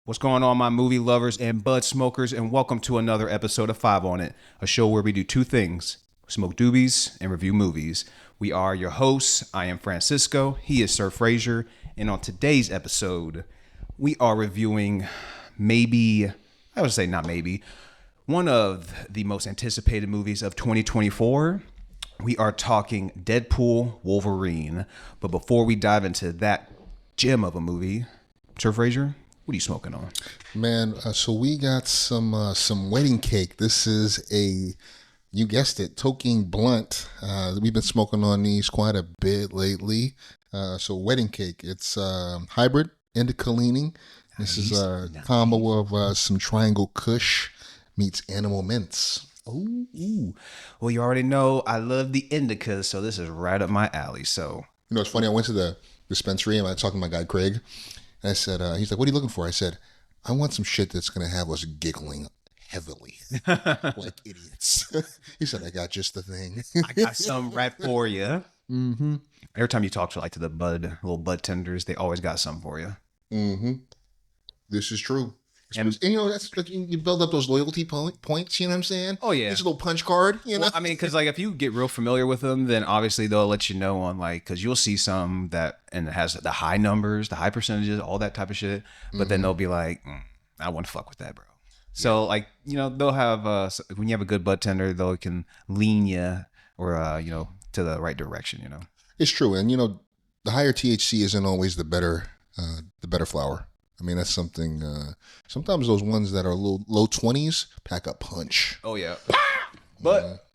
What's going on, my movie lovers and bud smokers, and welcome to another episode of 5 on It, a show where we do two things: smoke doobies and review movies. We are your hosts. I am Francisco. He is Sir Frazier. And on today's episode, we are reviewing one of the most anticipated movies of 2024. We are talking Deadpool Wolverine. But before we dive into that gem of a movie, Sir Frazier, what are you smoking on? Man, so we got some wedding cake. This is you guessed it, toking blunt. We've been smoking on these quite a bit lately. So wedding cake, it's hybrid indica leaning. This is a combo of some Triangle Kush meets Animal Mints. Ooh. Well, you already know I love the indicas, so this is right up my alley. So, you know, it's funny. I went to the dispensary and I was talking to my guy Craig. And I said, he's like, "What are you looking for?" I said, "I want some shit that's going to have us giggling heavily like idiots." He said, "I got just the thing." I got some right for you. Mm-hmm. Every time you talk to the little bud tenders, they always got some for you. Mm-hmm. This is true. And you know, that's like you build up those loyalty points, you know what I'm saying? Oh, yeah. It's a little punch card, you know? Well, I mean, because if you get real familiar with them, then obviously they'll let you know on because you'll see some that, and it has the high numbers, the high percentages, all that type of shit. But then they'll be like, I wouldn't fuck with that, bro. So, they'll have, when you have a good bud tender, they can lean you or, to the right direction, you know? It's true. And, the higher THC isn't always the better flower. I mean, that's something, sometimes those ones that are low 20s pack a punch. Oh, yeah. But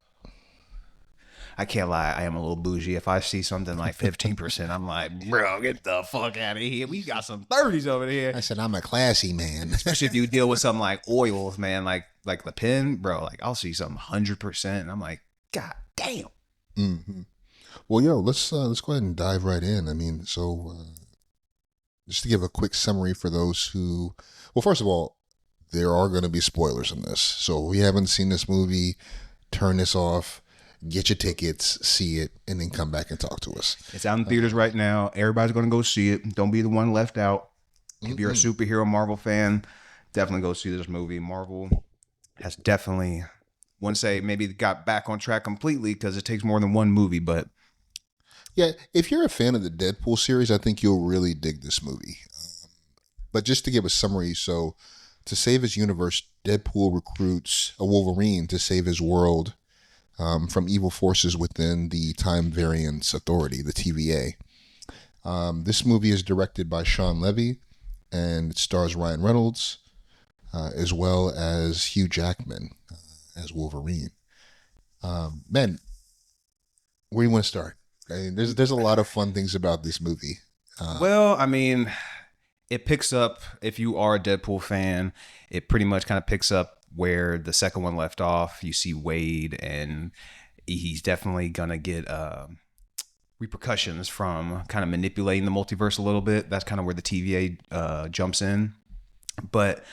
I can't lie, I am a little bougie. If I see something like 15%, I'm like, bro, get the fuck out of here. We got some 30s over here. I said, I'm a classy man. Especially if you deal with something like oils, man, like the pen, bro. I'll see something 100%, and I'm like, God damn. Mm-hmm. Well, let's go ahead and dive right in. I mean, so... just to give a quick summary for those who... Well, first of all, there are going to be spoilers in this. So if we haven't seen this movie, turn this off, get your tickets, see it, and then come back and talk to us. It's out in theaters right now. Everybody's going to go see it. Don't be the one left out. If you're a superhero Marvel fan, definitely go see this movie. Marvel has definitely, wouldn't say maybe got back on track completely because it takes more than one movie, but... Yeah, if you're a fan of the Deadpool series, I think you'll really dig this movie. But just to give a summary, so to save his universe, Deadpool recruits a Wolverine to save his world from evil forces within the Time Variance Authority, the TVA. This movie is directed by Shawn Levy, and it stars Ryan Reynolds, as well as Hugh Jackman as Wolverine. Man, where do you want to start? I mean, there's a lot of fun things about this movie. Well, I mean, it picks up, if you are a Deadpool fan, it pretty much kind of picks up where the second one left off. You see Wade, and he's definitely going to get repercussions from kind of manipulating the multiverse a little bit. That's kind of where the TVA jumps in. But...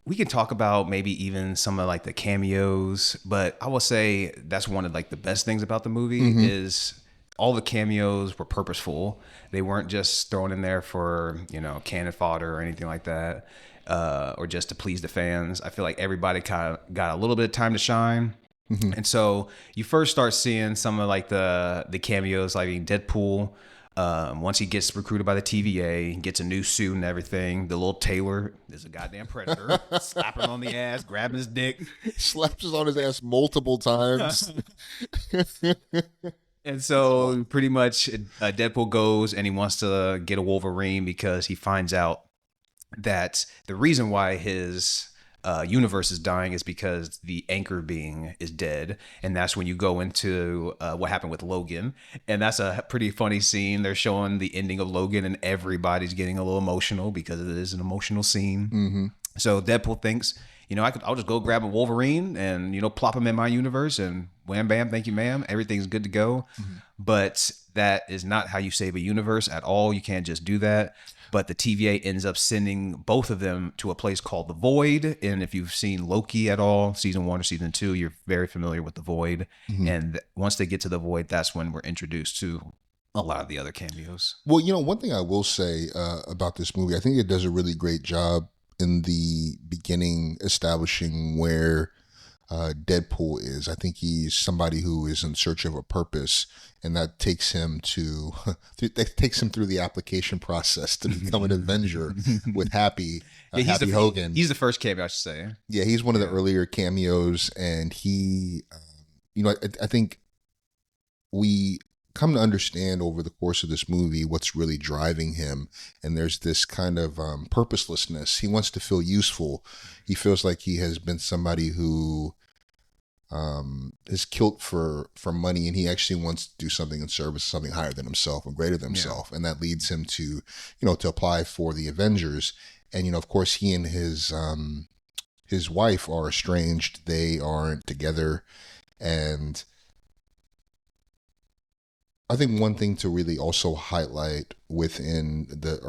we can talk about maybe even some of the cameos, but I will say that's one of the best things about the movie is all the cameos were purposeful. They weren't just thrown in there for, cannon fodder or anything like that, or just to please the fans. I feel like everybody kind of got a little bit of time to shine. And so you first start seeing some of the cameos, like Deadpool. Once he gets recruited by the TVA, gets a new suit and everything, the little tailor is a goddamn predator, slapping him on the ass, grabbing his dick. Slaps on his ass multiple times. And so pretty much Deadpool goes and he wants to get a Wolverine because he finds out that the reason why his universe is dying is because the anchor being is dead, and that's when you go into what happened with Logan, and that's a pretty funny scene. They're showing the ending of Logan, and everybody's getting a little emotional because it is an emotional scene. So Deadpool thinks, I'll just go grab a Wolverine and plop him in my universe, and wham bam, thank you ma'am, everything's good to go. But that is not how you save a universe at all. You can't just do that. But the TVA ends up sending both of them to a place called the Void. And if you've seen Loki at all, season 1 or season 2, you're very familiar with the Void. And once they get to the Void, that's when we're introduced to a lot of the other cameos. Well, one thing I will say about this movie, I think it does a really great job in the beginning establishing where Deadpool is. I think he's somebody who is in search of a purpose, and that takes him through the application process to become an Avenger with Happy Hogan. He's the first cameo, I should say. Yeah, he's one of the earlier cameos, and he, I think we come to understand over the course of this movie what's really driving him, and there's this kind of purposelessness. He wants to feel useful. He feels like he has been somebody who is killed for money, and he actually wants to do something in service of something higher than himself and greater than himself, and that leads him to to apply for the Avengers. And of course he and his wife are estranged. They aren't together. And I think one thing to really also highlight within the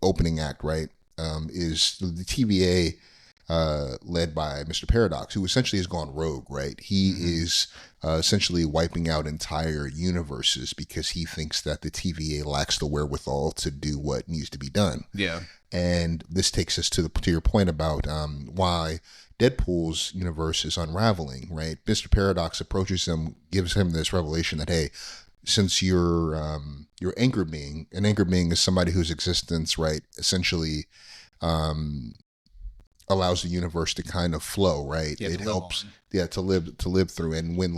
opening act, right, is the TVA led by Mr. Paradox, who essentially has gone rogue, right? He is essentially wiping out entire universes because he thinks that the TVA lacks the wherewithal to do what needs to be done. Yeah. And this takes us to your point about why Deadpool's universe is unraveling, right? Mr. Paradox approaches him, gives him this revelation that, hey, since you're anchor being, an anchor being is somebody whose existence, right, essentially allows the universe to kind of flow, right? Yeah, it helps, to live through. And when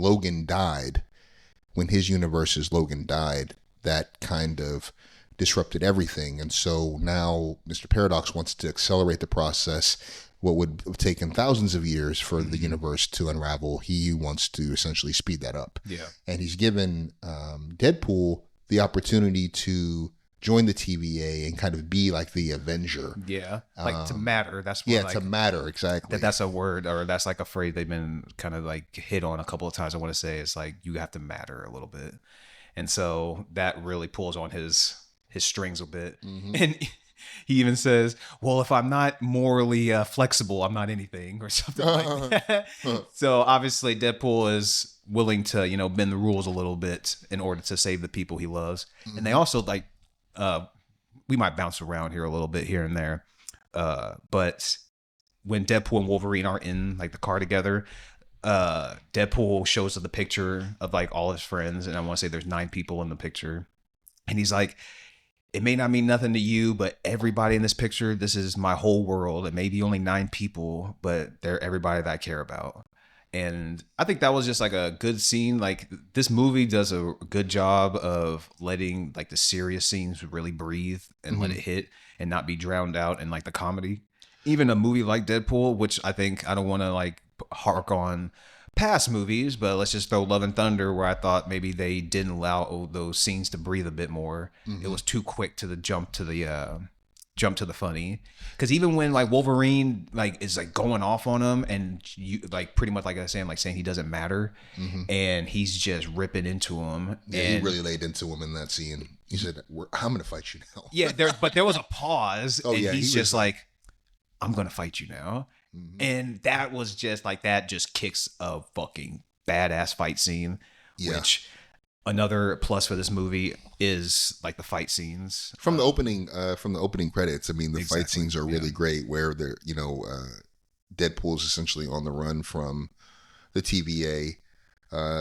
his universe's Logan died, that kind of disrupted everything. And so now Mr. Paradox wants to accelerate the process. What would have taken thousands of years for the universe to unravel, he wants to essentially speed that up. Yeah. And he's given Deadpool the opportunity to join the TVA and kind of be like the Avenger. Yeah. Like to matter. That's what, to matter, exactly. That's a word, or that's like a phrase they've been kind of like hit on a couple of times. I want to say it's like you have to matter a little bit. And so that really pulls on his strings a bit. Mm-hmm. And he even says, well, if I'm not morally flexible, I'm not anything, or something like that. So obviously Deadpool is willing to, bend the rules a little bit in order to save the people he loves. Mm-hmm. And they also like, we might bounce around here a little bit here and there. But when Deadpool and Wolverine are in like the car together, Deadpool shows the picture of like all his friends. And I want to say there's 9 people in the picture. And he's like, it may not mean nothing to you, but everybody in this picture, this is my whole world. It may be only 9 people, but they're everybody that I care about. And I think that was just like a good scene. Like this movie does a good job of letting like the serious scenes really breathe and let it hit and not be drowned out in like the comedy. Even a movie like Deadpool, which I think I don't want to like hark on past movies, but let's just throw Love and Thunder, where I thought maybe they didn't allow those scenes to breathe a bit more. It was too quick to the jump to the funny, because even when like Wolverine like is like going off on him, and you like pretty much like I was saying, like saying he doesn't matter, and he's just ripping into him. Yeah, and he really laid into him in that scene. He said, "I'm gonna fight you now." Yeah, but there was a pause, and yeah, he's just like, "I'm gonna fight you now." And that was just like, that just kicks a fucking badass fight scene, which another plus for this movie is like the fight scenes from the opening credits. I mean, the fight scenes are really great, where they're, Deadpool's essentially on the run from the TVA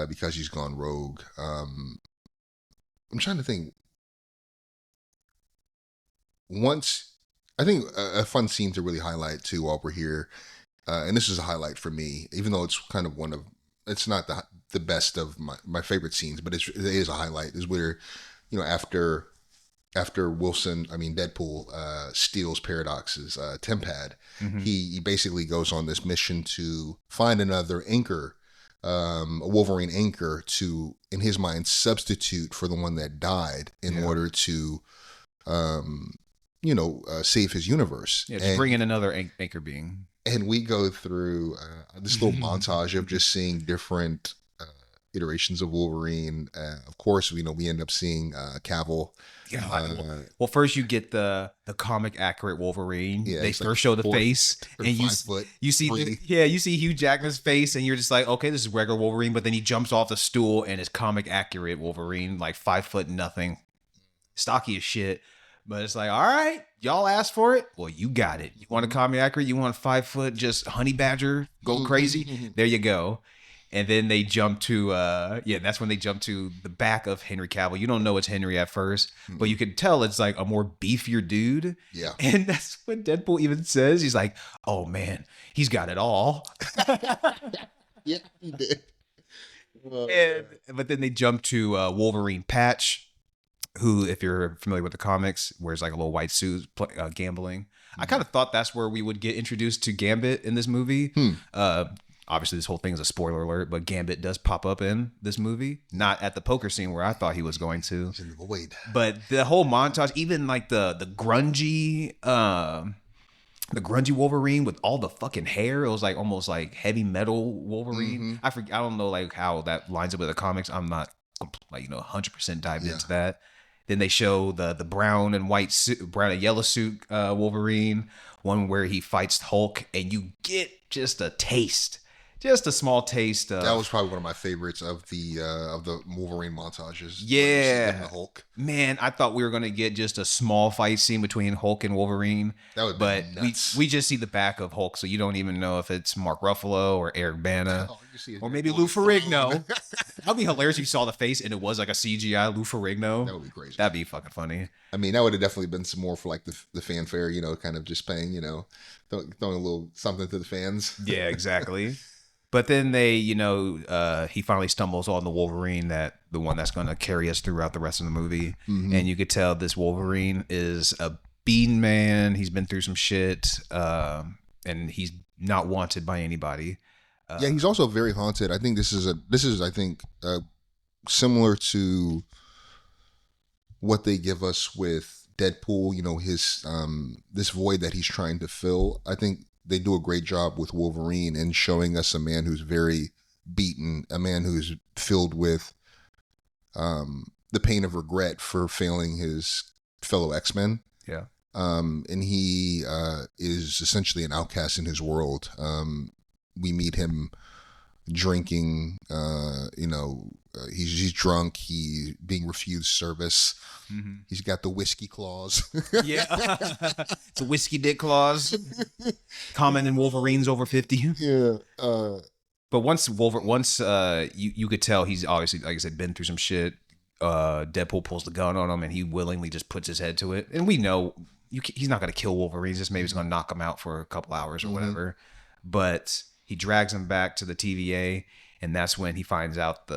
because he's gone rogue. I'm trying to think. I think a fun scene to really highlight too while we're here, and this is a highlight for me, even though it's kind of it's not the best of my favorite scenes, but it is a highlight, is where, after Deadpool steals Paradox's TemPad, he basically goes on this mission to find another anchor, a Wolverine anchor, to, in his mind, substitute for the one that died in order to save his universe. Yeah, just bring in another anchor being. And we go through this little montage of just seeing different iterations of Wolverine. Of course, we end up seeing Cavill. Well, first you get the comic accurate Wolverine. Yeah, They he's first like show the 4 face, or and 5 foot. you see three. you see Hugh Jackman's face, and you're just like, okay, this is regular Wolverine. But then he jumps off the stool, and it's comic accurate Wolverine, like 5 foot nothing, stocky as shit. But it's like, all right, y'all asked for it. Well, you got it. You want a comic accurate? You want a 5 foot just honey badger go crazy? There you go. And then they jump to, that's when they jump to the back of Henry Cavill. You don't know it's Henry at first, but you can tell it's like a more beefier dude. Yeah. And that's what Deadpool even says. He's like, oh man, he's got it all. Yeah, he did. But then they jump to Wolverine Patch, who, if you're familiar with the comics, wears like a little white suit, gambling. I kind of thought that's where we would get introduced to Gambit in this movie. Obviously, this whole thing is a spoiler alert, but Gambit does pop up in this movie. Not at the poker scene where I thought he was going to. He's in the void. But the whole montage, even like the grungy Wolverine with all the fucking hair, it was like almost like heavy metal Wolverine. I don't know like how that lines up with the comics. I'm not like 100% dived into that. Then they show the brown and white suit, brown and yellow suit Wolverine, one where he fights Hulk, and you get just a taste. Just a small taste. That was probably one of my favorites of the Wolverine montages. Yeah, the Hulk. Man, I thought we were gonna get just a small fight scene between Hulk and Wolverine. That would be nuts. we just see the back of Hulk, so you don't even know if it's Mark Ruffalo or Eric Bana or maybe Lou Ferrigno. That'd be hilarious if you saw the face and it was like a CGI Lou Ferrigno. That would be crazy. That'd be fucking funny. I mean, that would have definitely been some more for like the fanfare, kind of just paying, throwing a little something to the fans. Yeah, exactly. But then they, he finally stumbles on the Wolverine, the one that's going to carry us throughout the rest of the movie. And you could tell this Wolverine is a bean man. He's been through some shit, and he's not wanted by anybody. Yeah, he's also very haunted. I think this is similar to what they give us with Deadpool. His this void that he's trying to fill. I think they do a great job with Wolverine in showing us a man who's very beaten, a man who's filled with the pain of regret for failing his fellow X-Men. Yeah. And he is essentially an outcast in his world. We meet him drinking, he's drunk, he's being refused service. He's got the whiskey clause. Yeah. It's a whiskey dick clause. Common in Wolverines over 50. Yeah. But once you could tell he's obviously, like I said, been through some shit. Deadpool pulls the gun on him and he willingly just puts his head to it. And we know he's not going to kill Wolverine. Just maybe he's going to knock him out for a couple hours or whatever. But he drags him back to the TVA, and that's when he finds out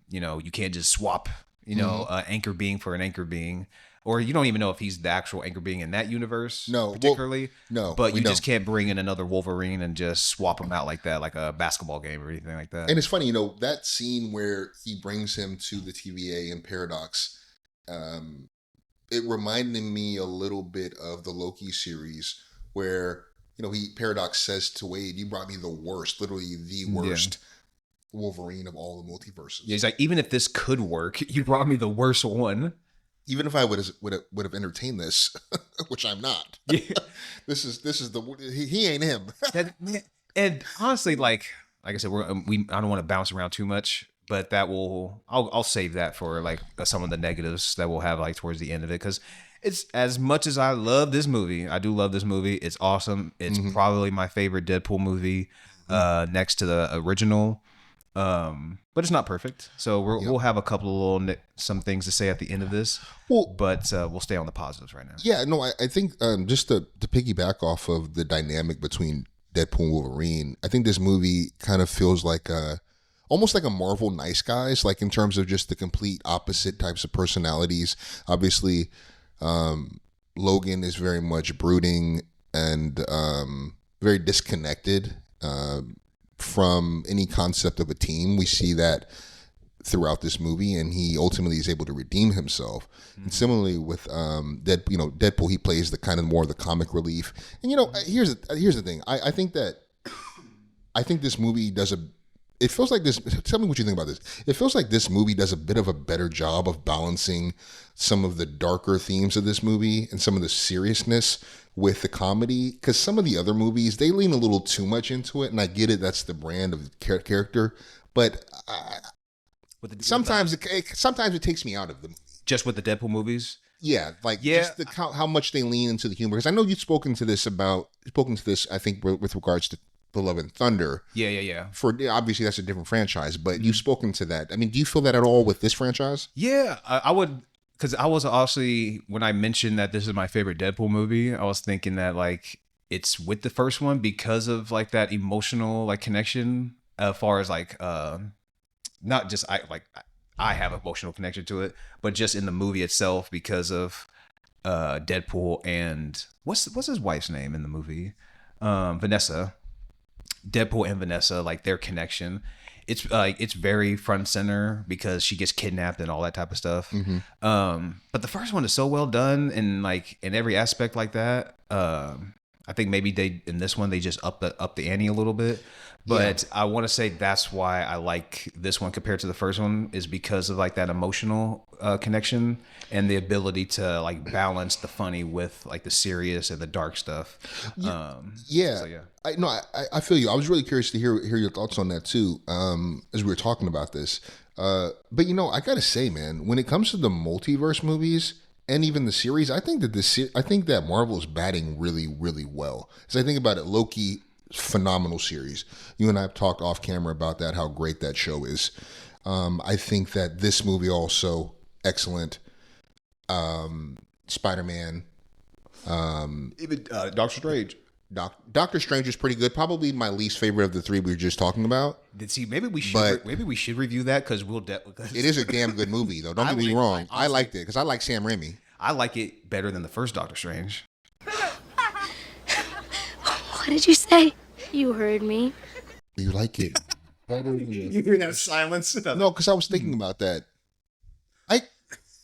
you can't just swap, anchor being for an anchor being, or you don't even know if he's the actual anchor being in that universe. No, particularly. No, but you just can't bring in another Wolverine and just swap him out like that, like a basketball game or anything like that. And it's funny, that scene where he brings him to the TVA in Paradox, it reminded me a little bit of the Loki series where, Paradox says to Wade, "You brought me the worst, literally the worst Wolverine of all the multiverses." Yeah, he's like, even if this could work, you brought me the worst one. Even if I would have entertained this, which I'm not. Yeah. This is he ain't him. And honestly, like I said, I don't want to bounce around too much, but I'll save that for like some of the negatives that we'll have like towards the end of it, because it's, as much as I love this movie, I do love this movie. It's awesome. It's probably my favorite Deadpool movie, next to the original. But it's not perfect. So we'll have a couple of some things to say at the end of this. But we'll stay on the positives right now. Yeah, no, I think just to piggyback off of the dynamic between Deadpool and Wolverine, I think this movie kind of feels like almost like a Marvel Nice Guys, like in terms of just the complete opposite types of personalities. Obviously, Logan is very much brooding and very disconnected from any concept of a team. We see that throughout this movie, and he ultimately is able to redeem himself. And similarly with Deadpool, he plays the kind of more of the comic relief. And here's the thing. I think this movie does it feels like this. Tell me what you think about this. It feels like this movie does a bit of a better job of balancing some of the darker themes of this movie and some of the seriousness with the comedy. Because some of the other movies, they lean a little too much into it, and I get it. That's the brand of the character, but sometimes it takes me out of the movie. Just with the Deadpool movies. Yeah, just how much they lean into the humor. Because I know you've spoken to this, I think, with regards to The Love and Thunder. Yeah. For obviously that's a different franchise, but you've spoken to that. I mean, do you feel that at all with this franchise? Yeah, I would, because I was actually, when I mentioned that this is my favorite Deadpool movie, I was thinking that like it's with the first one because of like that emotional like connection, as far as like not just I have emotional connection to it, but just in the movie itself because of Deadpool and what's his wife's name in the movie? Vanessa. Deadpool and Vanessa, like their connection. It's very front and center because she gets kidnapped and all that type of stuff. But the first one is so well done and like in every aspect like that. I think maybe in this one they just up the ante a little bit. But I want to say that's why I like this one compared to the first one is because of like that emotional connection and the ability to like balance the funny with like the serious and the dark stuff. I feel you. I was really curious to hear your thoughts on that too, as we were talking about this. But I gotta say, man, when it comes to the multiverse movies and even the series, I think that Marvel is batting really, really well. As I think about it, Loki, phenomenal series. You and I have talked off camera about that, how great that show is. I think that this movie also excellent. Spider-Man, even Doctor Strange. Doctor Strange is pretty good. Probably my least favorite of the three we were just talking about. Maybe we should review that because it is a damn good movie though. Don't get me wrong. Honestly, I liked it because I like Sam Raimi. I like it better than the first Doctor Strange. What did you say? You heard me. You like it? You hear that silence? No, because I was thinking about that.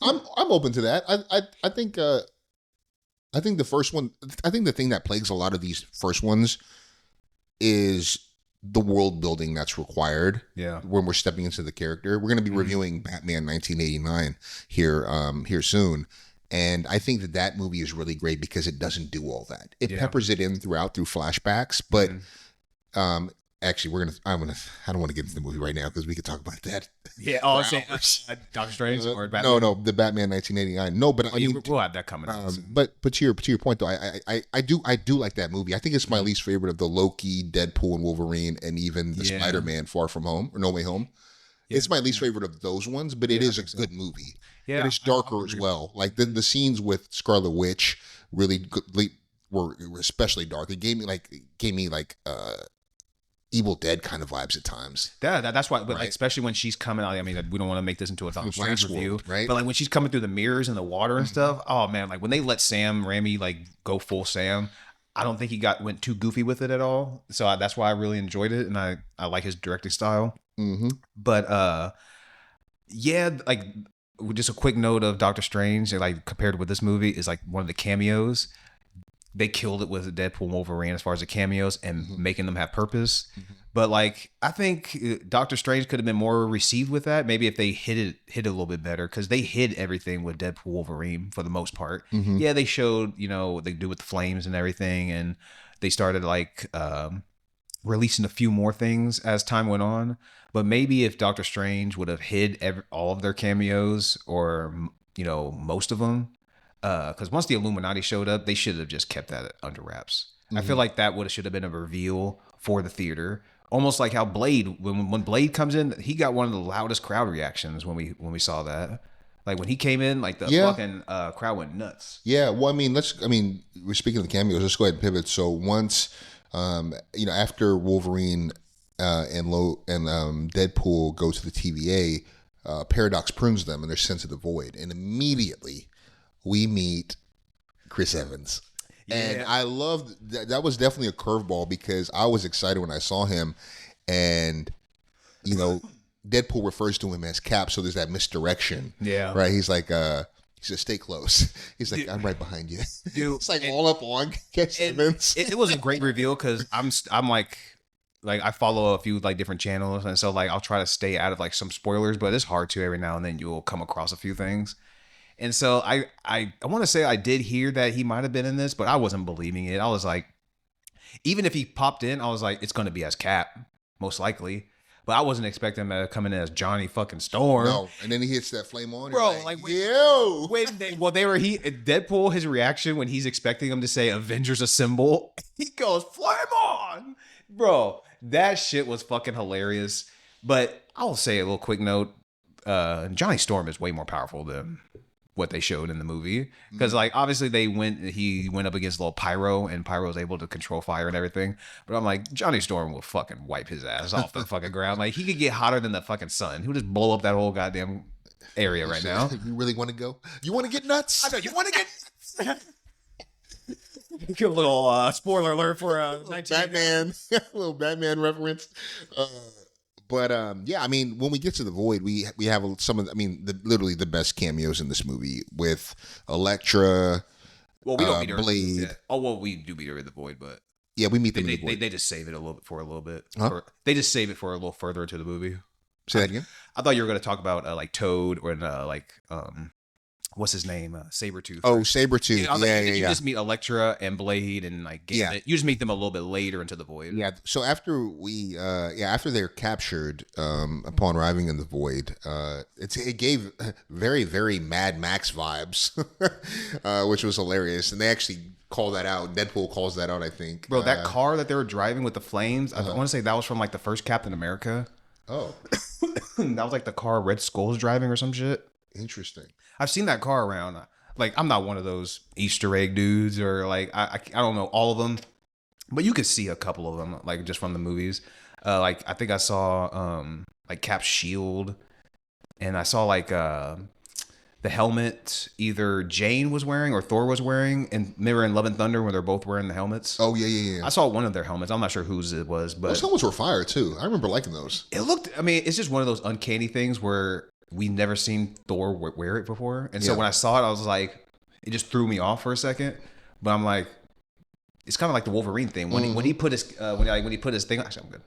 I'm open to that. I think the first one. I think the thing that plagues a lot of these first ones is the world building that's required. Yeah. When we're stepping into the character, we're going to be reviewing Batman 1989 here soon. And I think that movie is really great because it doesn't do all that. It peppers it in through flashbacks, but actually, I don't want to get into the movie right now because we could talk about that. Yeah. Oh, Doctor Strange or Batman? No, the Batman 1989. No, but we'll have that coming. But to your point though, I do like that movie. I think it's my least favorite of the Loki, Deadpool, and Wolverine, and even the Spider-Man Far From Home or No Way Home. Yeah. It's my least favorite of those ones, but it is a good movie. Yeah, and it's darker as well. Like the scenes with Scarlet Witch really were especially dark. It gave me like Evil Dead kind of vibes at times. Yeah, that's why. But like, especially when she's coming out. I mean, we don't want to make this into a Doctor Strange review, right? But like when she's coming through the mirrors and the water and stuff. Oh man, like when they let Sam Raimi like go full Sam, I don't think he went too goofy with it at all. So that's why I really enjoyed it, and I like his directing style. But like. Just a quick note of Doctor Strange, like compared with this movie, is like one of the cameos. They killed it with Deadpool and Wolverine as far as the cameos and making them have purpose. But like, I think Doctor Strange could have been more received with that. Maybe if they hid it a little bit better, because they hid everything with Deadpool Wolverine for the most part. Yeah, they showed they do with the flames and everything, and they started like releasing a few more things as time went on. But maybe if Doctor Strange would have hid all of their cameos or, most of them, because once the Illuminati showed up, they should have just kept that under wraps. I feel like that should have been a reveal for the theater. Almost like how Blade, when Blade comes in, he got one of the loudest crowd reactions when we saw that. Like when he came in, like the fucking crowd went nuts. Yeah, well, we're speaking of the cameos. Let's go ahead and pivot. So once, after Wolverine and Deadpool go to the TVA, Paradox prunes them and they're sent to the Void, and immediately we meet Chris Evans. Yeah. And I loved that was definitely a curveball because I was excited when I saw him, and Deadpool refers to him as Cap, so there's that misdirection. Yeah, right. He's like, he says, "Stay close." He's like, "I'm right behind you." Dude, it's like all up on Chris Evans. It was a great reveal because I'm like. like I follow a few like different channels, and so like I'll try to stay out of like some spoilers, but it's hard to every now and then you'll come across a few things. And so I want to say I did hear that he might have been in this, but I wasn't believing it. I was like, even if he popped in, I was like, it's going to be as Cap, most likely. But I wasn't expecting him to come in as Johnny fucking Storm. No, and then he hits that flame on. Bro, yo. Deadpool, his reaction when he's expecting him to say Avengers Assemble, he goes, flame on. Bro, that shit was fucking hilarious. But I'll say a little quick note. Johnny Storm is way more powerful than what they showed in the movie, because like obviously he went up against little Pyro, and Pyro was able to control fire and everything, but I'm like, Johnny Storm will fucking wipe his ass off the fucking ground. Like, he could get hotter than the fucking sun. He'll just blow up that whole goddamn area right now. You really want to go? You want to get nuts? I know you want to get a little spoiler alert for Batman. A little Batman reference. But yeah, I mean, when we get to the Void, we have some of, literally the best cameos in this movie with Elektra. Well, we don't meet her. Blade. Oh, well, we do meet her in the Void, but yeah, we meet them in the Void. They just save it a little bit. Huh? They just save it for a little further into the movie. Say that again. I thought you were going to talk about like Toad or what's his name? Sabretooth. Oh, Sabretooth. You just meet Elektra and Blade and like Gambit. You just meet them a little bit later into the Void. Yeah. So after after they're captured, upon arriving in the Void, it gave very, very Mad Max vibes, which was hilarious. And they actually call that out. Deadpool calls that out, I think. Bro, that car that they were driving with the flames, I want to say that was from like the first Captain America. Oh. That was like the car Red Skull's driving or some shit. Interesting. I've seen that car around. Like, I'm not one of those Easter egg dudes, or like I don't know all of them, but you could see a couple of them like just from the movies. Like I think I saw like Cap's shield, and I saw like the helmet either Jane was wearing or Thor was wearing, and they were in Love and Thunder where they're both wearing the helmets. Oh yeah. I saw one of their helmets. I'm not sure whose it was, but those helmets were fire too. I remember liking those. It looked. I mean, it's just one of those uncanny things where we never seen Thor wear it before, and so when I saw it, I was like, it just threw me off for a second. But I'm like, it's kind of like the Wolverine thing when he put his when he put his thing. Actually, I'm good.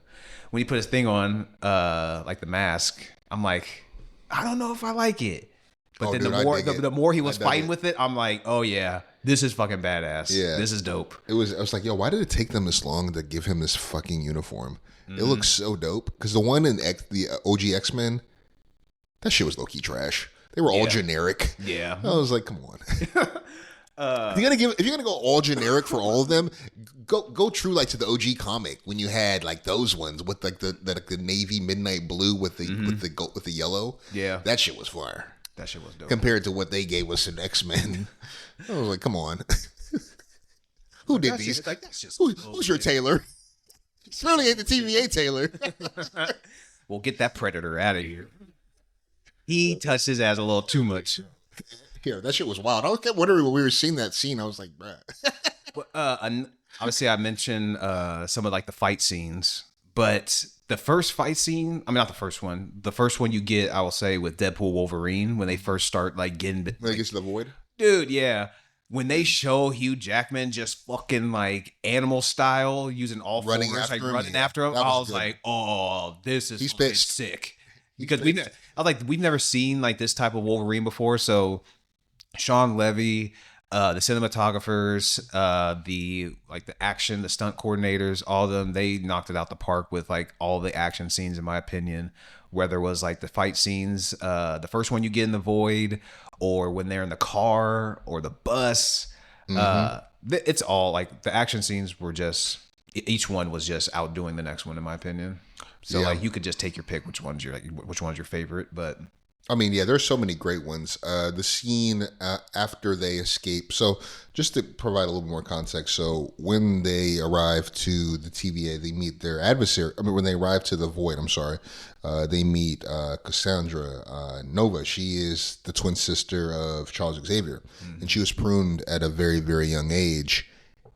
When he put his thing on, like the mask, I'm like, I don't know if I like it. But then the more he was fighting with it, I'm like, oh yeah, this is fucking badass. Yeah, this is dope. I was like, yo, why did it take them this long to give him this fucking uniform? It looks so dope. Because the one in the OG X-Men, that shit was low-key trash. They were all generic. Yeah. I was like, come on. If you're gonna go all generic for all of them, go true like to the OG comic when you had like those ones with like the navy midnight blue with the yellow. Yeah. That shit was fire. That shit was dope. Compared to what they gave us in X-Men. I was like, come on. Who did these? Who's your tailor? Certainly ain't the TVA tailor. We'll get that Predator out of here. He touched his ass a little too much. Yeah, that shit was wild. I kept wondering when we were seeing that scene. I was like, bruh. Obviously, I mentioned some of like the fight scenes, but the first fight scene, I mean, not the first one. The first one you get, I will say, with Deadpool Wolverine when they first start like getting... When they get to the Void? Dude, yeah. When they show Hugh Jackman just fucking like animal style, using all running fours, after like him, running after him, I was like, oh, this is sick. Because we've never seen like this type of Wolverine before. So Shawn, Levy, the cinematographers, the action, the stunt coordinators, all of them, they knocked it out the park with like all the action scenes, in my opinion. Whether it was like the fight scenes, the first one you get in the Void, or when they're in the car or the bus, it's all like the action scenes were just, each one was just outdoing the next one, in my opinion. So like you could just take your pick which one's your favorite, but I mean, yeah, there's so many great ones. The scene after they escape. So just to provide a little more context. So when they arrive to the TVA, they meet their adversary. I mean, when they arrive to the Void, they meet Cassandra Nova. She is the twin sister of Charles Xavier. And she was pruned at a very, very young age.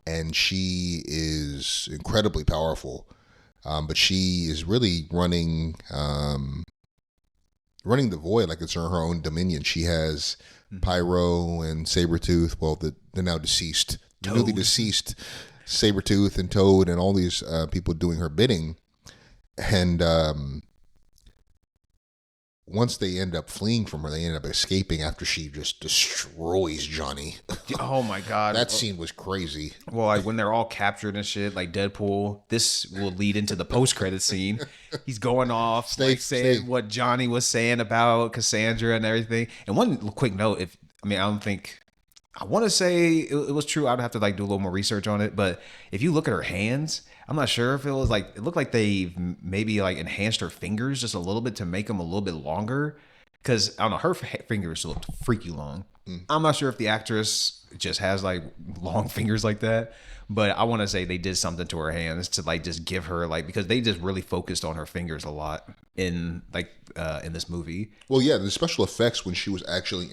And she is incredibly powerful. But she is really running the Void like it's her own dominion. She has Pyro and Sabretooth, well, the now deceased, newly deceased Sabretooth and Toad and all these people doing her bidding. And once they end up fleeing from her, they end up escaping after she just destroys Johnny. Oh my god, That scene was crazy. Well, like when they're all captured and shit, like Deadpool, this will lead into the post-credit scene. He's going off, saying what Johnny was saying about Cassandra and everything. And one quick note, I want to say it was true. I'd have to like do a little more research on it. But if you look at her hands, I'm not sure if it was like, it looked like they maybe like enhanced her fingers just a little bit to make them a little bit longer. Cause I don't know, her fingers looked freaky long. I'm not sure if the actress just has like long fingers like that, but I want to say they did something to her hands to like just give her like, because they just really focused on her fingers a lot in in this movie. Well, yeah, the special effects when she was actually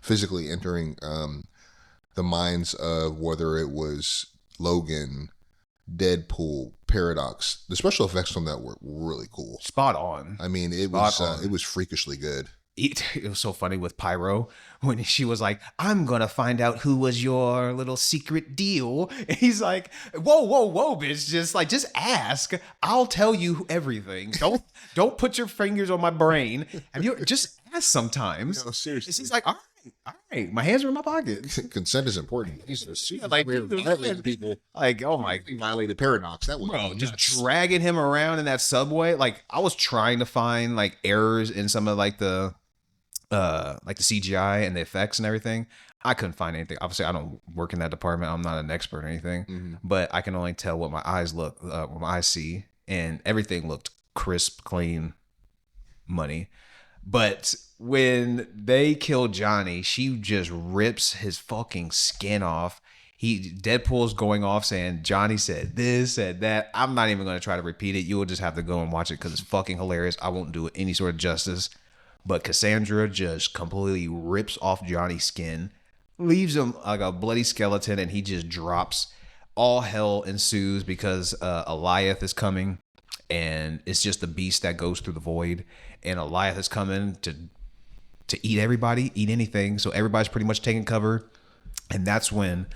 physically entering the minds of whether it was Logan, Deadpool, Paradox, the special effects on that were really cool. Spot on. I mean, it was freakishly good. It was so funny with Pyro when she was like, I'm gonna find out who was your little secret deal. And he's like, whoa, bitch, just ask. I'll tell you everything. Don't put your fingers on my brain. And you just ask sometimes. No, seriously. And he's like, all right, my hands are in my pocket. Consent is important. He's like violating people. Like, oh my, he violated Paradox. That was bro, just dragging him around in that subway. Like, I was trying to find like errors in some of like the CGI and the effects and everything. I couldn't find anything. Obviously, I don't work in that department. I'm not an expert or anything, but I can only tell what my eyes what my eyes see, and everything looked crisp, clean, money. But when they kill Johnny, she just rips his fucking skin off. Deadpool's going off saying Johnny said this, said that. I'm not even going to try to repeat it. You will just have to go and watch it because it's fucking hilarious. I won't do it any sort of justice. But Cassandra just completely rips off Johnny's skin, leaves him like a bloody skeleton, and he just drops. All hell ensues because Eliath is coming, and it's just the beast that goes through the void. And Eliath is coming to eat everybody, eat anything. So everybody's pretty much taking cover. And that's when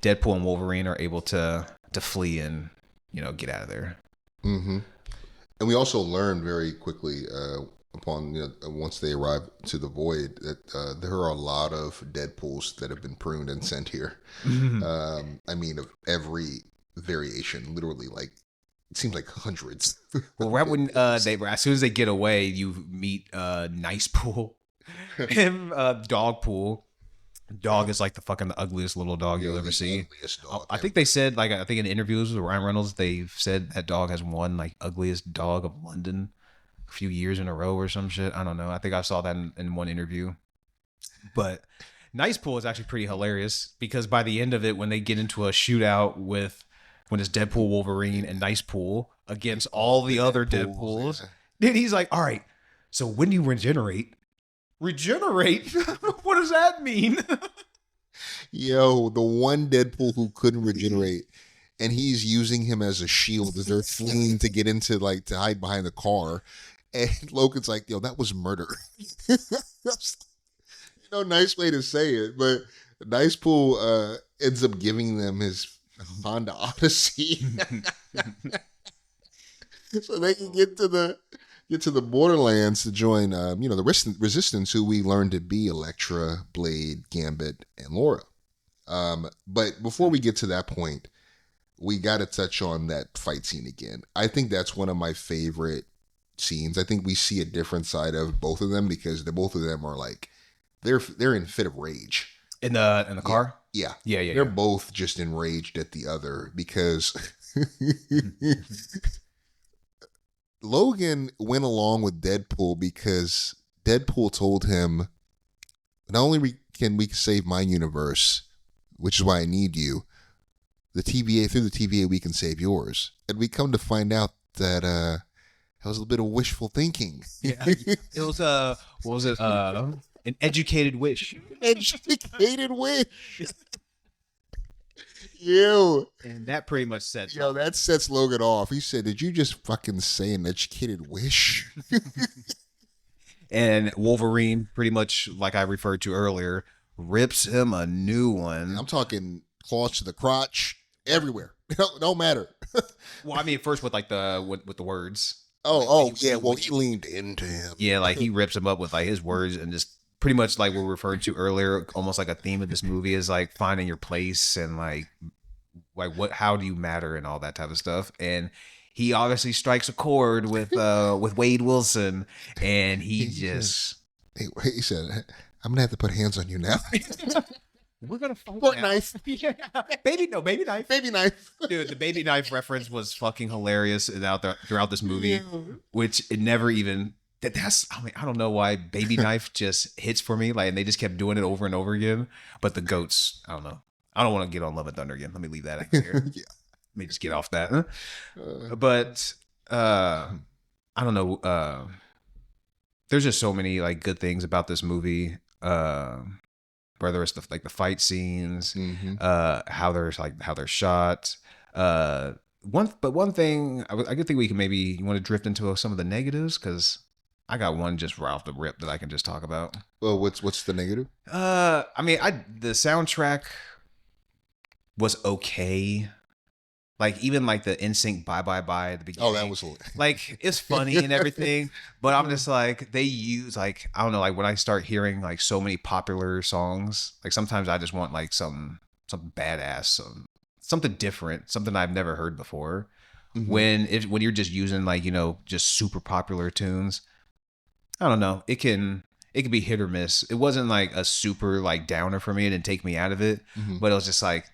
Deadpool and Wolverine are able to flee and, get out of there. Mm-hmm. And we also learned very quickly upon once they arrive to the void that there are a lot of Deadpools that have been pruned and sent here. I mean, of every variation, literally, like it seems like hundreds. Well, right when as soon as they get away, you meet Nice Pool and Dog Pool. Dog is like the ugliest little dog you'll ever see. I think they said, I think in interviews with Ryan Reynolds, they've said that dog has won like ugliest dog of London a few years in a row or some shit. I don't know. I think I saw that in one interview. But Nice Pool is actually pretty hilarious because by the end of it, when they get into a shootout when it's Deadpool, Wolverine, and Nice Pool against all the other Deadpools, then he's like, all right, so when do you regenerate? Regenerate? What does that mean? Yo, the one Deadpool who couldn't regenerate, and he's using him as a shield as they're fleeing to get into to hide behind the car. And Logan's like, yo, that was murder. Nice way to say it, but Nice Pool ends up giving them his Honda Odyssey. So they can get to the borderlands to join the resistance, who we learned to be Elektra, Blade, Gambit, and Laura. But before we get to that point, we got to touch on that fight scene again. I think that's one of my favorite scenes. I think we see a different side of both of them because both of them are like they're in a fit of rage in the car. Yeah. They're both just enraged at the other because Logan went along with Deadpool because Deadpool told him, not only can we save my universe, which is why I need you, through the TVA we can save yours. And we come to find out that that was a little bit of wishful thinking. Yeah. It was what was it? An educated wish. Educated wish. Ew. And that pretty much sets that sets Logan off. He said, did you just fucking say an educated wish? And Wolverine, pretty much like I referred to earlier, rips him a new one. I'm talking claws to the crotch, everywhere. Don't matter. Well, I mean, first with like with the words. Yeah. Well, he leaned into him. Yeah, like he rips him up with like his words and just pretty much like what we referred to earlier, almost like a theme of this movie is like finding your place and like how do you matter and all that type of stuff. And he obviously strikes a chord with Wade Wilson, and he said, "I'm gonna have to put hands on you now." We're gonna fight Fork now. knife. baby knife. Baby knife. Dude, the baby knife reference was fucking hilarious and out there throughout this movie, which it never even. I don't know why baby knife just hits for me, like, and they just kept doing it over and over again. But the goats, I don't know. I don't want to get on Love and Thunder again. Let me leave that out here. Yeah. Let me just get off that. But I don't know. There's just so many like good things about this movie. Whether it's the fight scenes, how they're shot. One thing I could think we can maybe you want to drift into some of the negatives because I got one just right off the rip that I can just talk about. Well, what's the negative? I mean, the soundtrack was okay. Like even like the NSYNC Bye Bye Bye at the beginning. Oh, that was like it's funny and everything, but I'm just like they use like I don't know, like when I start hearing like so many popular songs, like sometimes I just want like something badass, something different, something I've never heard before. When you're just using like just super popular tunes, I don't know, it can be hit or miss. It wasn't like a super like downer for me. It didn't take me out of it, but it was just like,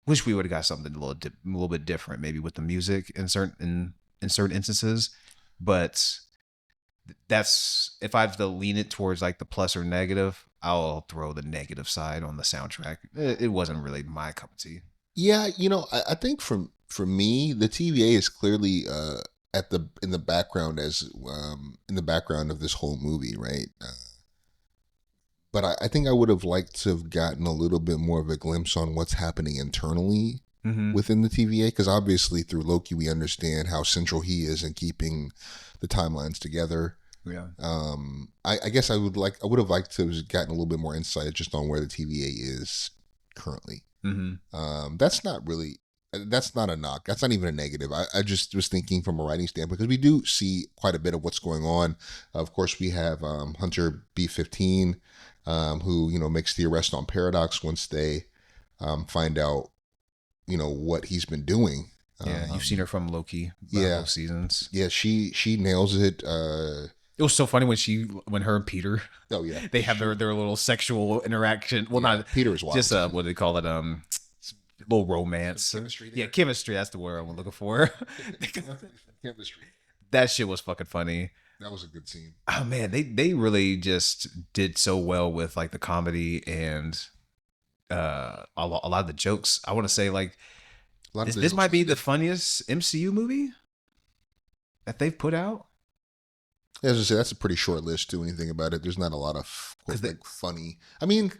wish we would have got something a little bit different, maybe with the music in certain instances. But that's if I have to lean it towards like the plus or negative, I'll throw the negative side on the soundtrack. It wasn't really my cup of tea. Yeah, I think for me, the TVA is clearly in the background in the background of this whole movie, right? But I think I would have liked to have gotten a little bit more of a glimpse on what's happening internally within the TVA, because obviously through Loki we understand how central he is in keeping the timelines together. Yeah. I guess I would have liked to have gotten a little bit more insight just on where the TVA is currently. That's not a knock. That's not even a negative. I just was thinking from a writing standpoint, because we do see quite a bit of what's going on. Of course, we have Hunter B-15, who makes the arrest on Paradox once they find out what he's been doing. Yeah, you've seen her from Loki. Both seasons. Yeah, she nails it. It was so funny when her and Peter. Oh yeah, they have their little sexual interaction. Well, not Peter is wild. Just what do they call it? Little romance. Chemistry. Yeah, chemistry. That's the word I'm looking for. Chemistry. That shit was fucking funny. That was a good scene. Oh man, they really just did so well with like the comedy and a lot of the jokes. I want to say like this might be the funniest MCU movie that they've put out. As I say, that's a pretty short list too. When you think about it, there's not a lot of funny. I mean,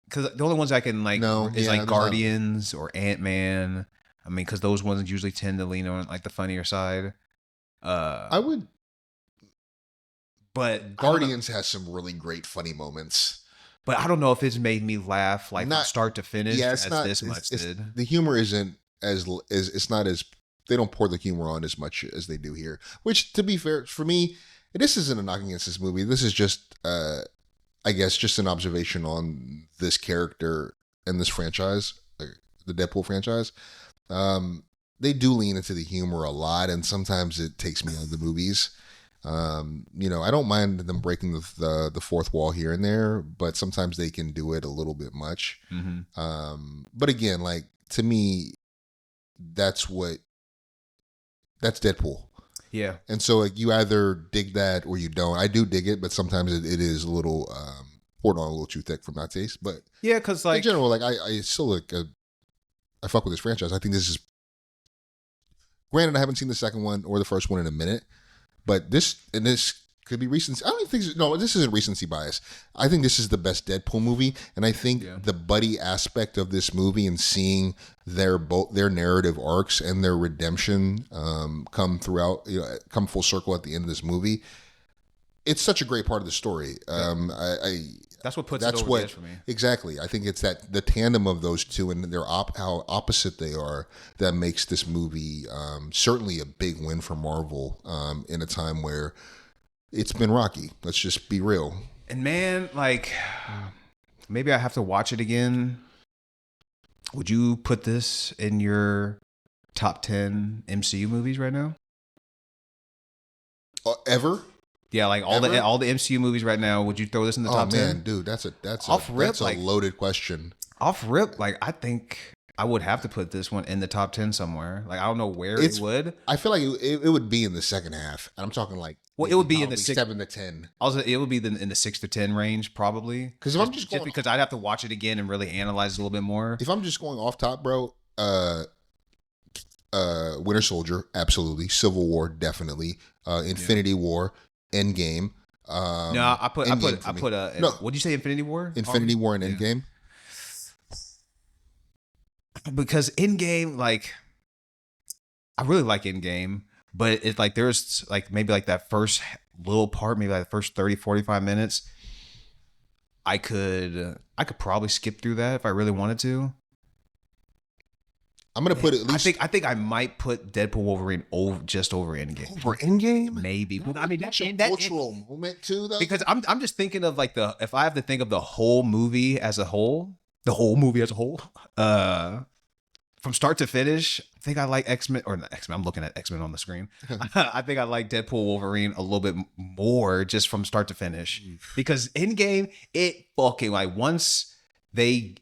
because the only ones I can like is like Guardians or Ant-Man. I mean, because those ones usually tend to lean on like the funnier side. I would, but Guardians has some really great funny moments. But I don't know if it's made me laugh like from start to finish. Yeah, as this much did. The humor isn't it's not as, they don't pour the humor on as much as they do here. Which, to be fair, for me, this isn't a knock against this movie. This is just, I guess, just an observation on this character and this franchise, the Deadpool franchise. They do lean into the humor a lot, and sometimes it takes me out of the movies. I don't mind them breaking the fourth wall here and there, but sometimes they can do it a little bit much. But again, like, to me, that's Deadpool. Yeah. And so like, you either dig that or you don't. I do dig it, but sometimes it is a little poured on a little too thick for my taste. But yeah, because like in general, like I still like I fuck with this franchise. I think this is, granted, I haven't seen the second one or the first one in a minute, but this could be recency. I don't think this isn't recency bias. I think this is the best Deadpool movie, and I think the buddy aspect of this movie and seeing their narrative arcs and their redemption come full circle at the end of this movie. It's such a great part of the story. That's what puts it over the edge for me. Exactly. I think it's that the tandem of those two and their how opposite they are that makes this movie certainly a big win for Marvel in a time where it's been rocky. Let's just be real. And man, like, maybe I have to watch it again. Would you put this in your top 10 MCU movies right now? Ever? Yeah, like all the MCU movies right now. Would you throw this in the top 10? Oh man, dude, that's a loaded question. Off rip, like I think I would have to put this one in the top 10 somewhere. Like I don't know where it would. I feel like it would be in the second half, and I'm talking like it would be in the 7 to 10. Also, it would be in the 6 to 10 range probably. Because if I'm just because I'd have to watch it again and really analyze it a little bit more. If I'm just going off top, bro, Winter Soldier, absolutely. Civil War, definitely. Infinity War, Endgame. No, I put what'd you say? Infinity War? Infinity War and Endgame. Because Endgame, like, I really like Endgame, but it's like there's like maybe like that first little part, maybe like the first 30, 45 minutes. I could probably skip through that if I really wanted to. I'm gonna put at least. I think I might put Deadpool Wolverine just over Endgame. Over Endgame, maybe. I mean, that's a cultural moment too, though. Because I'm just thinking of like if I have to think of the whole movie as a whole, from start to finish, I think I like X-Men or not X-Men. I'm looking at X-Men on the screen. I think I like Deadpool Wolverine a little bit more just from start to finish because Endgame, it fucking like once they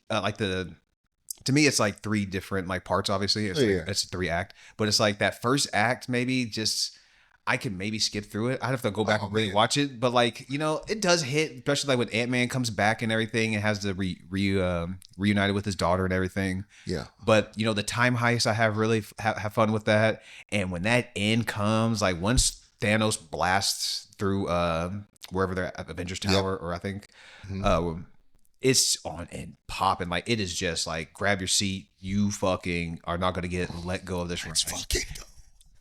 to me, it's like 3 different like parts. Obviously, it's a 3 act, but it's like that first act. Maybe just I can maybe skip through it. I'd have to go back and really watch it. But like it does hit, especially like when Ant-Man comes back and everything, and has to reunited with his daughter and everything. Yeah. But the time heist, I have really have fun with that. And when that end comes, like once Thanos blasts through wherever they're at, Avengers Tower, or I think. It's on and popping. Like it is just like grab your seat. You fucking are not gonna get let go of this ride.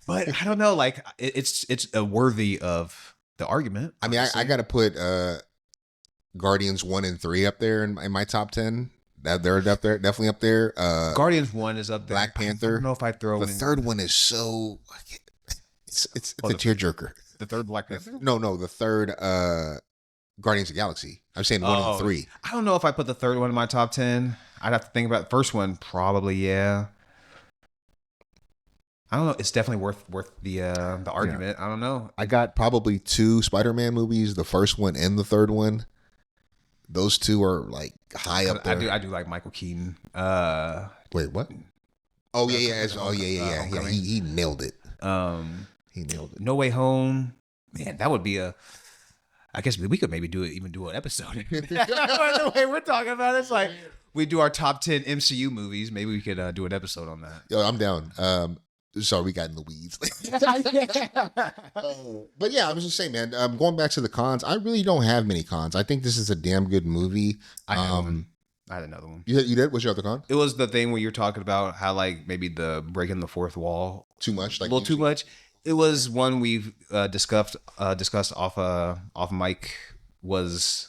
But I don't know. Like it's a worthy of the argument. I mean, I got to put Guardians 1 and 3 up there in my top 10. They're up there, definitely up there. Guardians 1 is up there. Black Panther. I don't know if I throw the third one is so. It's a tearjerker. The third Black Panther. No, the third. Guardians of the Galaxy. I'm saying 1 and 3. I don't know if I put the third one in my top 10. I'd have to think about the first one. Probably, yeah. I don't know. It's definitely worth the argument. Yeah. I don't know. I got probably 2 Spider-Man movies. The first one and the third one. Those 2 are like high up there. I do like Michael Keaton. Wait, what? Oh yeah. Yeah. He nailed it. He nailed it. No Way Home. Man, that would be I guess we could maybe do an episode. The way we're talking about it, it's like we do our top 10 MCU movies. Maybe we could do an episode on that. Yo, I'm down. Sorry, we got in the weeds. But yeah, I was just saying, man. Going back to the cons, I really don't have many cons. I think this is a damn good movie. I had another one. You did? What's your other con? It was the thing where you're talking about how like maybe the breaking the fourth wall too much, like a little too much. It was one we've discussed off mic was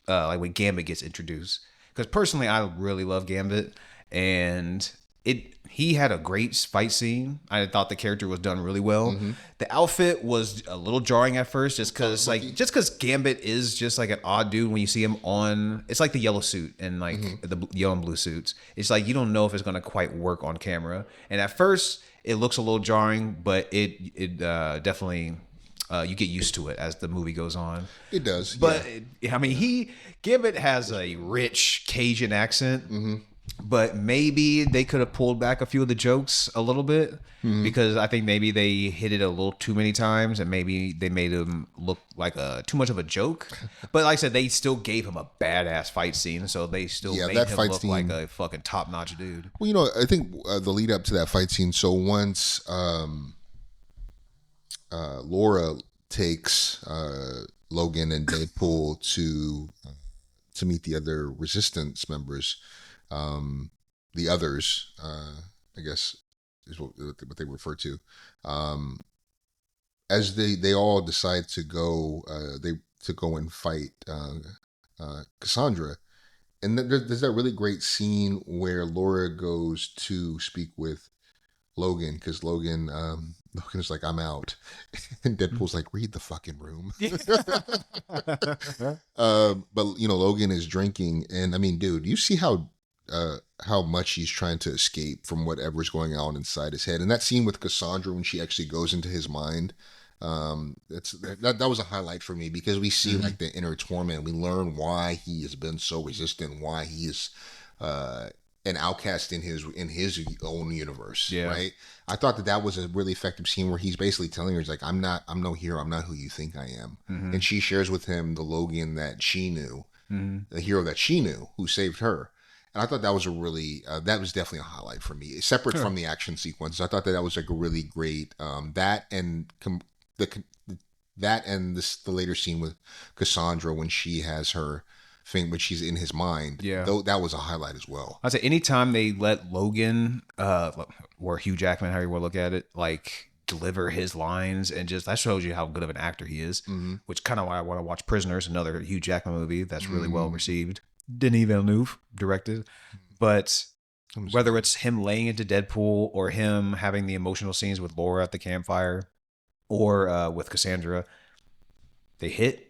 like when Gambit gets introduced. Because personally, I really love Gambit, and he had a great fight scene. I thought the character was done really well. Mm-hmm. The outfit was a little jarring at first, just because Gambit is just like an odd dude when you see him on. It's like the yellow suit and like the yellow and blue suits. It's like you don't know if it's gonna quite work on camera, and at first it looks a little jarring, but it definitely. You get used to it as the movie goes on. It does, but I mean, Gambit has a rich Cajun accent. Mm-hmm. But maybe they could have pulled back a few of the jokes a little bit because I think maybe they hit it a little too many times and maybe they made him look like too much of a joke. But like I said, they still gave him a badass fight scene, so they still made him look like a fucking top-notch dude. Well, I think the lead up to that fight scene, so once Laura takes Logan and Deadpool to meet the other Resistance members, the others, I guess is what they refer to, as they all decide to go and fight Cassandra. And there's that really great scene where Laura goes to speak with Logan because Logan is like, I'm out. And Deadpool's like, read the fucking room. But Logan is drinking, and I mean, dude, you see how much he's trying to escape from whatever's going on inside his head. And that scene with Cassandra when she actually goes into his mind, that was a highlight for me because we see like the inner torment. We learn why he has been so resistant, why he is an outcast in his own universe. Yeah. Right. I thought that was a really effective scene where he's basically telling her, he's like, I'm no hero. I'm not who you think I am. Mm-hmm. And she shares with him the Logan that she knew, the hero that she knew who saved her. And I thought that was that was definitely a highlight for me, separate from the action sequence. I thought that was like a really great, the later scene with Cassandra when she has her thing, when she's in his mind. Yeah, that was a highlight as well. I'd say anytime they let Logan, or Hugh Jackman, how you want to look at it, like deliver his lines, and just that shows you how good of an actor he is. Mm-hmm. Which kind of why I want to watch Prisoners, another Hugh Jackman movie that's really well received. Denis Villeneuve directed, but whether it's him laying into Deadpool or him having the emotional scenes with Laura at the campfire, or with Cassandra, they hit.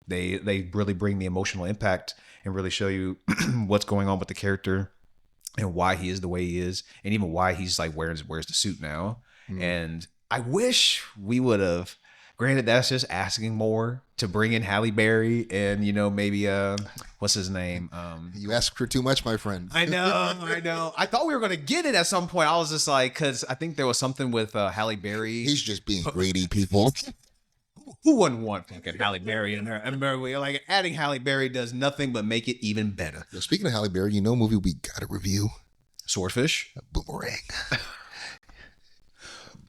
They really bring the emotional impact and really show you what's going on with the character and why he is the way he is, and even why he's like wears the suit now. And I wish we would have. Granted, that's just asking more to bring in Halle Berry and maybe what's his name? You asked for too much, my friend. I know. I thought we were gonna get it at some point. I was just like, because I think there was something with Halle Berry. He's just being greedy, people. Who wouldn't want fucking Halle Berry in there? I remember like adding Halle Berry does nothing but make it even better. Yo, speaking of Halle Berry, movie we gotta review? Swordfish. Boomerang.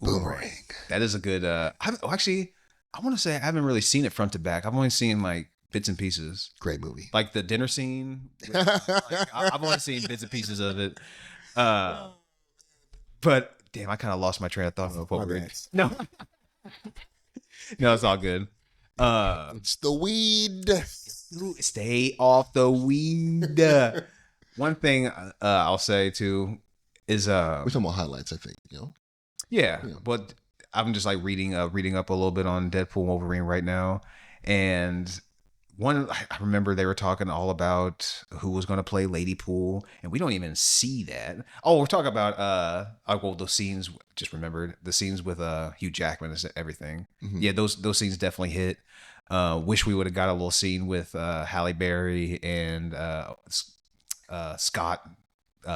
Boomerang. That is a good. I want to say I haven't really seen it front to back. I've only seen like bits and pieces. Great movie. Like the dinner scene. I've only seen bits and pieces of it. But damn, I kind of lost my train of thought. No, it's all good. It's the weed. Stay off the weed. One thing I'll say too is we're talking about highlights. I think Yeah, but I'm just like reading up a little bit on Deadpool Wolverine right now, and I remember they were talking all about who was going to play Lady Pool, and we don't even see that. Oh, we're talking about those scenes. Just remembered the scenes with Hugh Jackman and everything. Mm-hmm. Yeah, those scenes definitely hit. Wish we would have got a little scene with Halle Berry and Scott,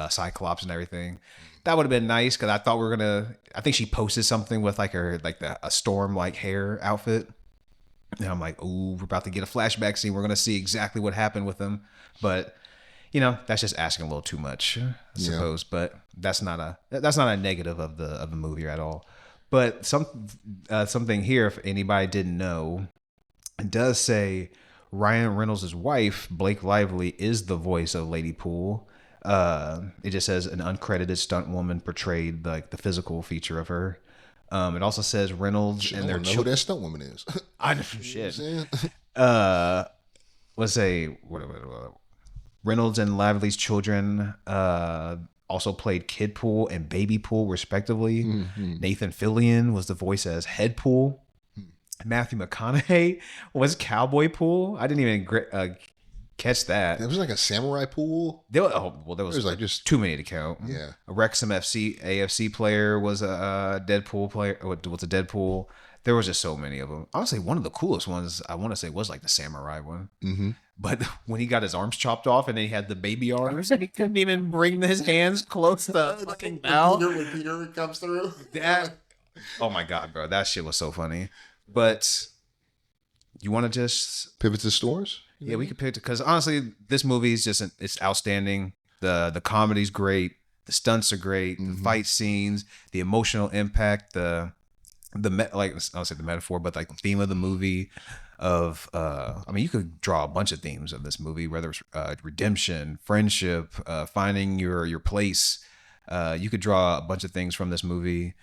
Cyclops and everything. That would have been nice because I thought we were gonna. I think she posted something with like her a storm like hair outfit, and I'm like, ooh, we're about to get a flashback scene. We're gonna see exactly what happened with them, but that's just asking a little too much, I suppose. But that's not a negative of the movie at all. But something here, if anybody didn't know, it does say Ryan Reynolds' wife, Blake Lively, is the voice of Lady Pool. It just says an uncredited stunt woman portrayed like the physical feature of her. It also says Reynolds and their children. Who that stunt woman is? I know shit. Let's say Reynolds and Lively's children also played Kid Pool and Baby Pool respectively. Mm-hmm. Nathan Fillion was the voice as Head Pool. Matthew McConaughey was Cowboy Pool. I didn't even catch that. It was like a samurai pool. There was like just too many to count. Yeah. A Wrexham AFC player was a Deadpool player. Was a Deadpool. There was just so many of them. Honestly, one of the coolest ones I want to say was like the samurai one. Mm-hmm. But when he got his arms chopped off and then he had the baby arms, and he couldn't even bring his hands close to the fucking mouth. When Peter comes through. Oh my god, bro, that shit was so funny. But you want to just pivot to stores? Yeah, we could pick it because honestly, this movie is it's outstanding. The comedy's great, the stunts are great, the fight scenes, the emotional impact, like I'll say the metaphor, but like the theme of the movie of you could draw a bunch of themes of this movie, whether it's redemption, friendship, finding your place. You could draw a bunch of things from this movie.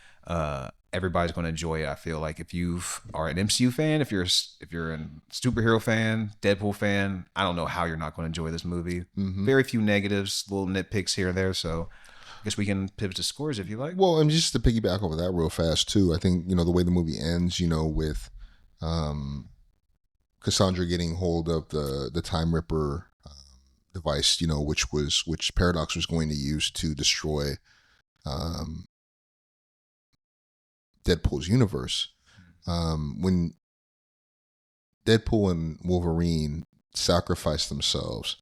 everybody's going to enjoy it. I feel like if you are an MCU fan, if you're a superhero fan, Deadpool fan, I don't know how you're not going to enjoy this movie. Very few negatives, little nitpicks here and there. So I guess we can pivot to scores if you like. Well, and just to piggyback over that real fast too, I think, the way the movie ends, with Cassandra getting hold of the Time Ripper device, which Paradox was going to use to destroy Deadpool's universe. When Deadpool and Wolverine sacrifice themselves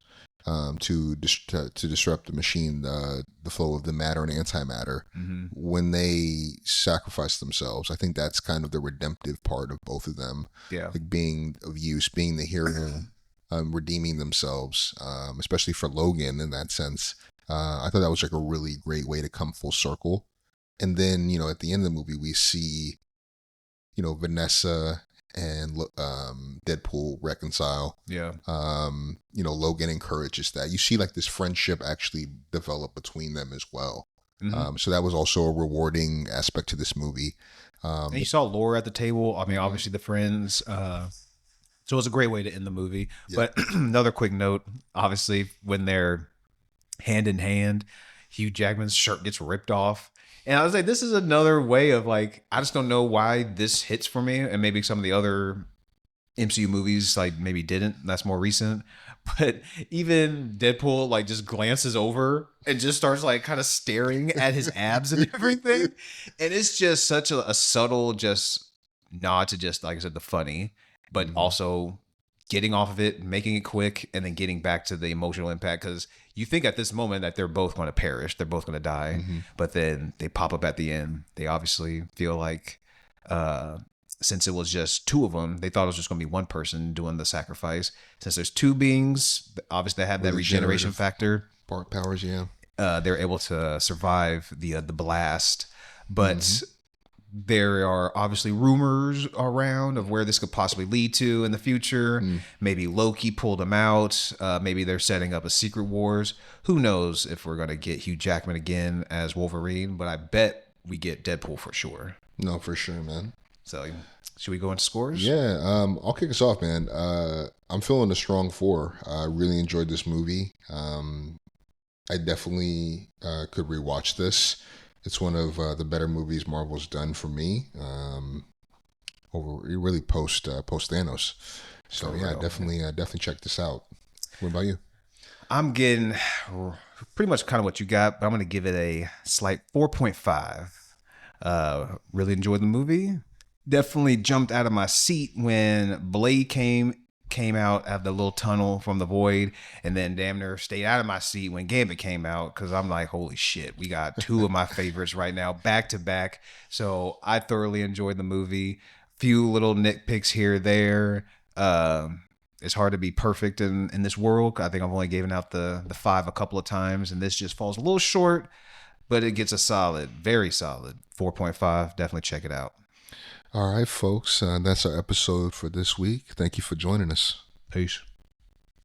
to disrupt the machine, the flow of the matter and antimatter. When they sacrifice themselves, I think that's kind of the redemptive part of both of them. Yeah, like being of use, being the hero, redeeming themselves, especially for Logan in that sense. I thought that was like a really great way to come full circle. And then, at the end of the movie, we see, Vanessa and Deadpool reconcile. Yeah. Logan encourages that. You see like this friendship actually develop between them as well. So that was also a rewarding aspect to this movie. And you saw Laura at the table. I mean, obviously the friends. So it was a great way to end the movie. Yeah. But another quick note, obviously, when they're hand in hand, Hugh Jackman's shirt gets ripped off. And I was like, this is another way of like, I just don't know why this hits for me. And maybe some of the other MCU movies like maybe didn't. That's more recent. But even Deadpool like just glances over and just starts like kind of staring at his abs and everything. And it's just such a subtle just nod to just, like I said, the funny, but also getting off of it, making it quick, and then getting back to the emotional impact. Because you think at this moment that they're both going to perish, they're both going to die, but then they pop up at the end. They obviously feel like, since it was just two of them, they thought it was just going to be one person doing the sacrifice. Since there's two beings, obviously they have that regeneration factor. Powers, yeah. They're able to survive the blast, but there are obviously rumors around of where this could possibly lead to in the future. Maybe Loki pulled them out. Maybe they're setting up a Secret Wars. Who knows if we're going to get Hugh Jackman again as Wolverine, but I bet we get Deadpool for sure. No, for sure, man. So should we go into scores? Yeah, I'll kick us off, man. I'm feeling a strong 4. I really enjoyed this movie. I definitely could rewatch this. It's one of the better movies Marvel's done for me. Really post Thanos. So yeah, definitely check this out. What about you? I'm getting pretty much kind of what you got, but I'm going to give it a slight 4.5. Really enjoyed the movie. Definitely jumped out of my seat when Blade came out of the little tunnel from the void, and then damn near stayed out of my seat when Gambit came out, because I'm like, holy shit, we got two of my favorites right now back to back. So I thoroughly enjoyed the movie. Few little nitpicks here there. It's hard to be perfect in this world. I think I've only given out the 5 a couple of times, and this just falls a little short, but it gets a solid, very solid 4.5. Definitely check it out. All right, folks, that's our episode for this week. Thank you for joining us. Peace.